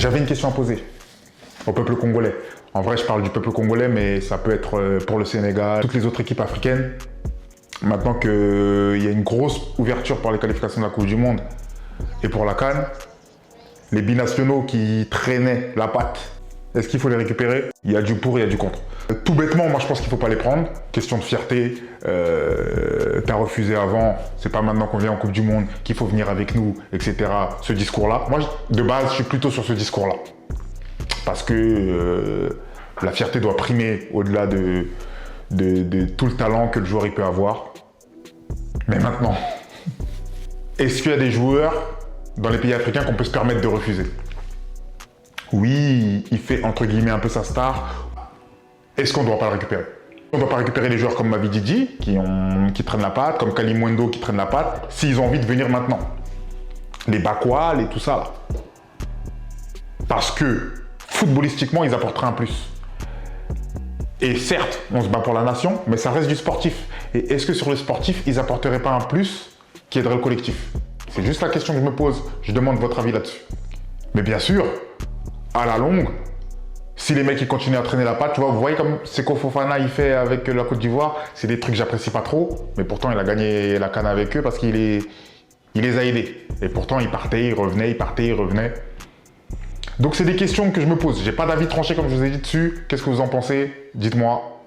J'avais une question à poser au peuple congolais. En vrai, je parle du peuple congolais, mais ça peut être pour le Sénégal, toutes les autres équipes africaines. Maintenant qu'il y a une grosse ouverture pour les qualifications de la Coupe du Monde et pour la CAN, les binationaux qui traînaient la patte, est-ce qu'il faut les récupérer? Il y a du pour, il y a du contre. Tout bêtement, moi je pense qu'il ne faut pas les prendre. Question de fierté, t'as refusé avant, c'est pas maintenant qu'on vient en Coupe du Monde qu'il faut venir avec nous, etc. Ce discours-là. Moi, de base, je suis plutôt sur ce discours-là. Parce que la fierté doit primer au-delà de tout le talent que le joueur il peut avoir. Mais maintenant, est-ce qu'il y a des joueurs dans les pays africains qu'on peut se permettre de refuser? Oui, il fait entre guillemets un peu sa star. Est-ce qu'on ne doit pas le récupérer? On ne doit pas récupérer les joueurs comme Mavididi qui traînent la patte, comme Kalimwendo qui traînent la patte, s'ils ont envie de venir maintenant. Les Bakwal et tout ça là. Parce que footballistiquement, ils apporteraient un plus. Et certes, on se bat pour la nation, mais ça reste du sportif. Et est-ce que sur le sportif, ils apporteraient pas un plus qui aiderait le collectif? C'est juste la question que je me pose. Je demande votre avis là-dessus. Mais bien sûr, à la longue, si les mecs ils continuent à traîner la patte, tu vois, vous voyez comme Seko Fofana il fait avec la Côte d'Ivoire, c'est des trucs que j'apprécie pas trop, mais pourtant il a gagné la CAN avec eux parce qu'il les a aidés. Et pourtant il partait, il revenait, il partait, il revenait. Donc c'est des questions que je me pose. J'ai pas d'avis tranché comme je vous ai dit dessus. Qu'est-ce que vous en pensez? Dites-moi.